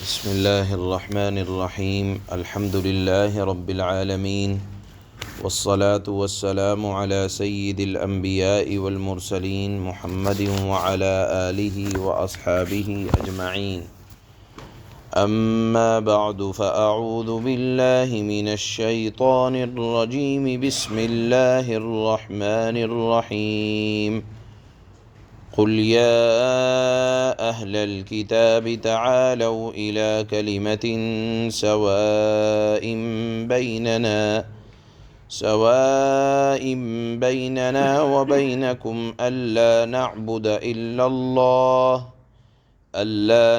بسم اللہ الرحمن الرحیم الحمد للہ رب العالمین والصلاة والسلام علی سید الانبیاء والمرسلین محمد وعلی آلہ واصحابہ اجمعین اما بعد فاعوذ باللہ من الشیطان الرجیم بسم اللہ الرحمن الرحیم قل يا أهل الكتاب تعالوا إلى كلمة سواء بيننا وبينكم ألا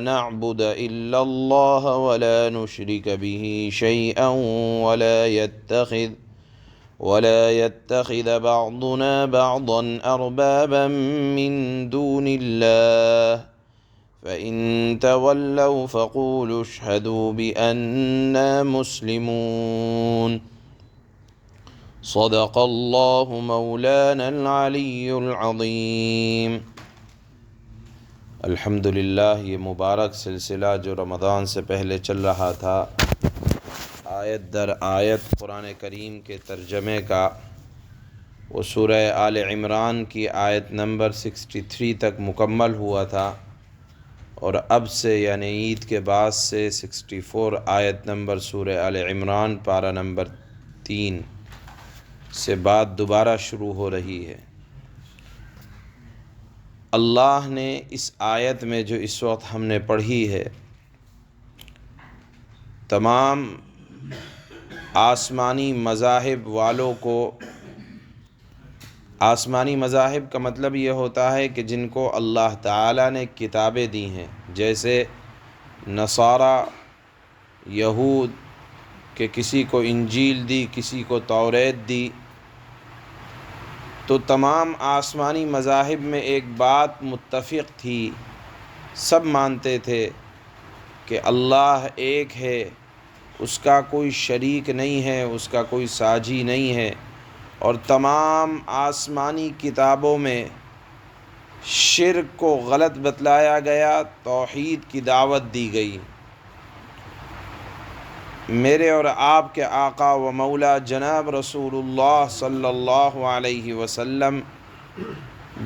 نعبد إلا الله ولا نشرك به شيئا ولا يتخذ بعضنا بعضا أربابا من دون الله فإن تولوا فقولوا اشهدوا بأننا مسلمون صدق الله مولانا العلي العظيم۔ الحمدللہ یہ مبارک سلسلہ جو رمضان سے پہلے چل رہا تھا، آیت در آیت قرآن کریم کے ترجمے کا، وہ سورہ آل عمران کی آیت نمبر 63 تک مکمل ہوا تھا، اور اب سے یعنی عید کے بعد سے 64 آیت نمبر سورہ آل عمران پارہ نمبر 3 سے بات دوبارہ شروع ہو رہی ہے۔ اللہ نے اس آیت میں جو اس وقت ہم نے پڑھی ہے، تمام آسمانی مذاہب والوں کو، آسمانی مذاہب کا مطلب یہ ہوتا ہے کہ جن کو اللہ تعالیٰ نے کتابیں دی ہیں، جیسے نصارہ، یہود کہ کسی کو انجیل دی، کسی کو توریت دی، تو تمام آسمانی مذاہب میں ایک بات متفق تھی، سب مانتے تھے کہ اللہ ایک ہے، اس کا کوئی شریک نہیں ہے، اس کا کوئی ساجی نہیں ہے، اور تمام آسمانی کتابوں میں شرک کو غلط بتلایا گیا، توحید کی دعوت دی گئی۔ میرے اور آپ کے آقا و مولا جناب رسول اللہ صلی اللہ علیہ وسلم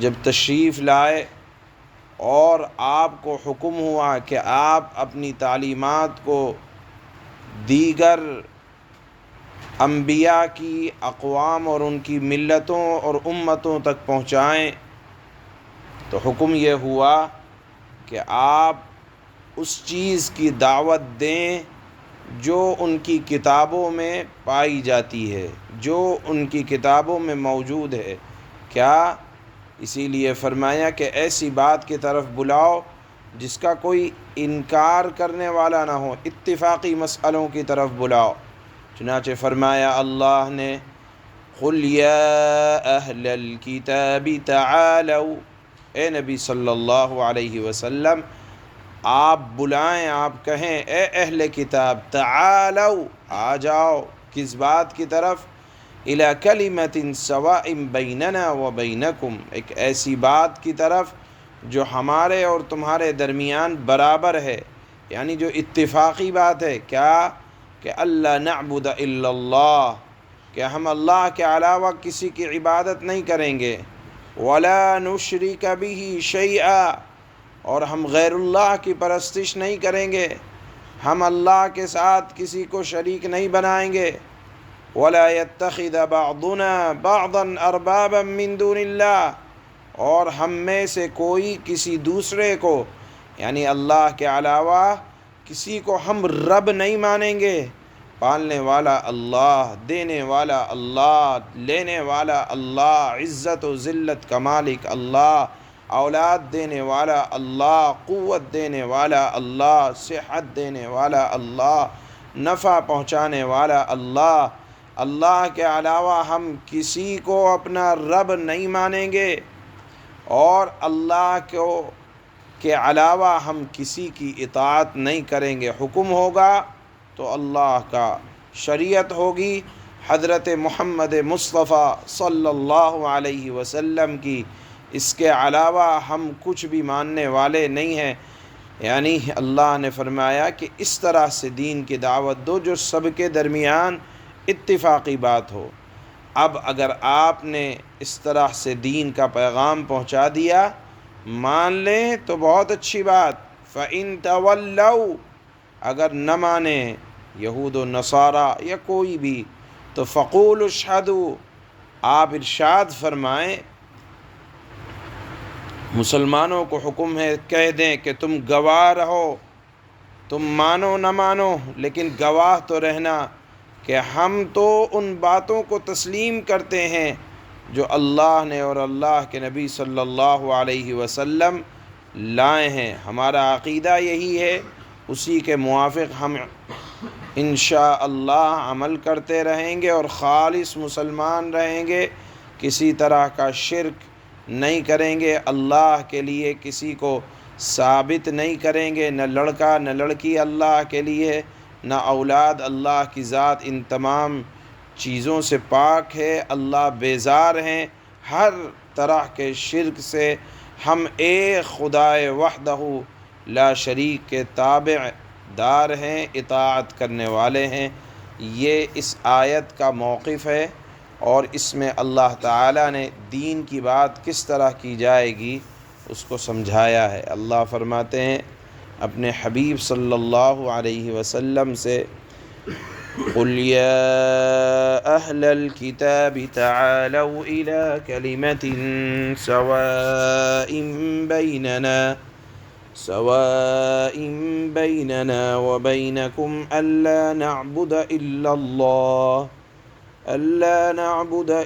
جب تشریف لائے اور آپ کو حکم ہوا کہ آپ اپنی تعلیمات کو دیگر انبیاء کی اقوام اور ان کی ملتوں اور امتوں تک پہنچائیں، تو حکم یہ ہوا کہ آپ اس چیز کی دعوت دیں جو ان کی کتابوں میں پائی جاتی ہے، جو ان کی کتابوں میں موجود ہے۔ کیا؟ اسی لیے فرمایا کہ ایسی بات کی طرف بلاؤ جس کا کوئی انکار کرنے والا نہ ہو، اتفاقی مسئلوں کی طرف بلاؤ۔ چنانچہ فرمایا اللہ نے قل یا اہل الکتاب تعالوا، اے نبی صلی اللہ علیہ وسلم آپ بلائیں، آپ کہیں اے اہل کتاب تعالوا، آ جاؤ، کس بات کی طرف؟ الی کلمۃ سواء بیننا و بینکم، ایک ایسی بات کی طرف جو ہمارے اور تمہارے درمیان برابر ہے، یعنی جو اتفاقی بات ہے۔ کیا؟ کہ اللہ نعبد الا اللہ، کہ ہم اللہ کے علاوہ کسی کی عبادت نہیں کریں گے، ولا نشرک بہ شیئا، اور ہم غیر اللہ کی پرستش نہیں کریں گے، ہم اللہ کے ساتھ کسی کو شریک نہیں بنائیں گے، ولا يتخذ بعضنا بعضا اربابا من دون اللہ، اور ہم میں سے کوئی کسی دوسرے کو یعنی اللہ کے علاوہ کسی کو ہم رب نہیں مانیں گے۔ پالنے والا اللہ، دینے والا اللہ، لینے والا اللہ، عزت و ذلت کا مالک اللہ، اولاد دینے والا اللہ، قوت دینے والا اللہ، صحت دینے والا اللہ، نفع پہنچانے والا اللہ۔ اللہ کے علاوہ ہم کسی کو اپنا رب نہیں مانیں گے، اور اللہ کے علاوہ ہم کسی کی اطاعت نہیں کریں گے۔ حکم ہوگا تو اللہ کا، شریعت ہوگی حضرت محمد مصطفیٰ صلی اللہ علیہ وسلم کی، اس کے علاوہ ہم کچھ بھی ماننے والے نہیں ہیں۔ یعنی اللہ نے فرمایا کہ اس طرح سے دین کی دعوت دو جو سب کے درمیان اتفاقی بات ہو۔ اب اگر آپ نے اس طرح سے دین کا پیغام پہنچا دیا، مان لیں تو بہت اچھی بات۔ فَإِن تَوَلَّوْا، اگر نہ مانیں یہود و نصارہ یا کوئی بھی، تو فَقُولُوا اشْهَدُوا، آپ ارشاد فرمائیں، مسلمانوں کو حکم ہے، کہہ دیں کہ تم گواہ رہو، تم مانو نہ مانو لیکن گواہ تو رہنا کہ ہم تو ان باتوں کو تسلیم کرتے ہیں جو اللہ نے اور اللہ کے نبی صلی اللہ علیہ وسلم لائے ہیں، ہمارا عقیدہ یہی ہے، اسی کے موافق ہم انشاءاللہ عمل کرتے رہیں گے اور خالص مسلمان رہیں گے، کسی طرح کا شرک نہیں کریں گے، اللہ کے لیے کسی کو ثابت نہیں کریں گے، نہ لڑکا نہ لڑکی اللہ کے لیے، نہ اولاد، اللہ کی ذات ان تمام چیزوں سے پاک ہے، اللہ بیزار ہیں ہر طرح کے شرک سے، ہم ایک خدائے وحدہ لا شریک کے تابع دار ہیں، اطاعت کرنے والے ہیں۔ یہ اس آیت کا موقف ہے، اور اس میں اللہ تعالیٰ نے دین کی بات کس طرح کی جائے گی اس کو سمجھایا ہے۔ اللہ فرماتے ہیں اپنے حبیب صلی اللہ علیہ وسلم سے، قُلْ يَا أَهْلَ الْكِتَابِ تَعَالَوْا إِلَىٰ كَلِمَةٍ سَوَاءٍ بَيْنَنَا وَبَيْنَكُمْ أَلَّا نَعْبُدَ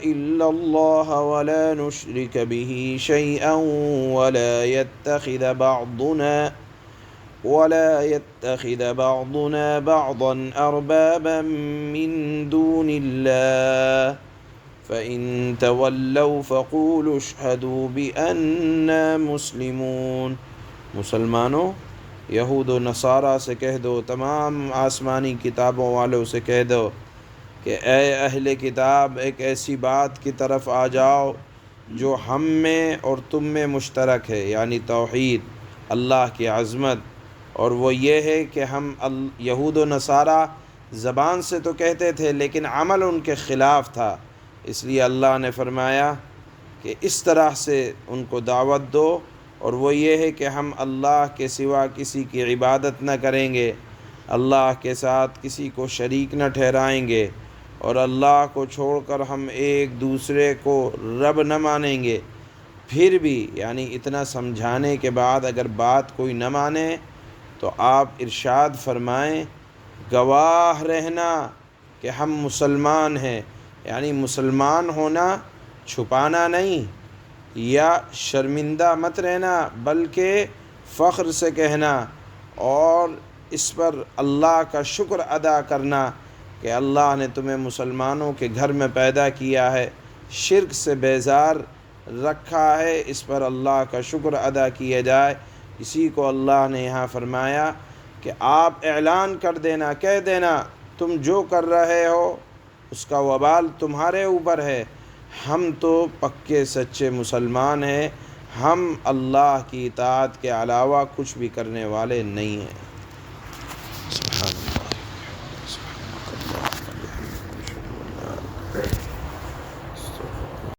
إِلَّا اللَّهَ وَلَا نُشْرِكَ بِهِ شَيْئًا ولا يتخذ بعضنا بعضا أربابا من دون الله فإن تولوا فقولوا اشهدوا بأننا مسلمون۔ مسلمانوں، یہود و نصارہ سے کہہ دو، تمام آسمانی کتابوں والوں سے کہہ دو کہ اے اہل کتاب، ایک ایسی بات کی طرف آ جاؤ جو ہم میں اور تم میں مشترک ہے، یعنی توحید، اللہ کی عظمت، اور وہ یہ ہے کہ ہم یہود و نصارہ زبان سے تو کہتے تھے لیکن عمل ان کے خلاف تھا، اس لیے اللہ نے فرمایا کہ اس طرح سے ان کو دعوت دو، اور وہ یہ ہے کہ ہم اللہ کے سوا کسی کی عبادت نہ کریں گے، اللہ کے ساتھ کسی کو شریک نہ ٹھہرائیں گے، اور اللہ کو چھوڑ کر ہم ایک دوسرے کو رب نہ مانیں گے۔ پھر بھی یعنی اتنا سمجھانے کے بعد اگر بات کوئی نہ مانے تو آپ ارشاد فرمائیں، گواہ رہنا کہ ہم مسلمان ہیں، یعنی مسلمان ہونا چھپانا نہیں یا شرمندہ مت رہنا، بلکہ فخر سے کہنا اور اس پر اللہ کا شکر ادا کرنا کہ اللہ نے تمہیں مسلمانوں کے گھر میں پیدا کیا ہے، شرک سے بیزار رکھا ہے، اس پر اللہ کا شکر ادا کیا جائے۔ اسی کو اللہ نے یہاں فرمایا کہ آپ اعلان کر دینا، کہہ دینا، تم جو کر رہے ہو اس کا وبال تمہارے اوپر ہے، ہم تو پکے سچے مسلمان ہیں، ہم اللہ کی اطاعت کے علاوہ کچھ بھی کرنے والے نہیں ہیں۔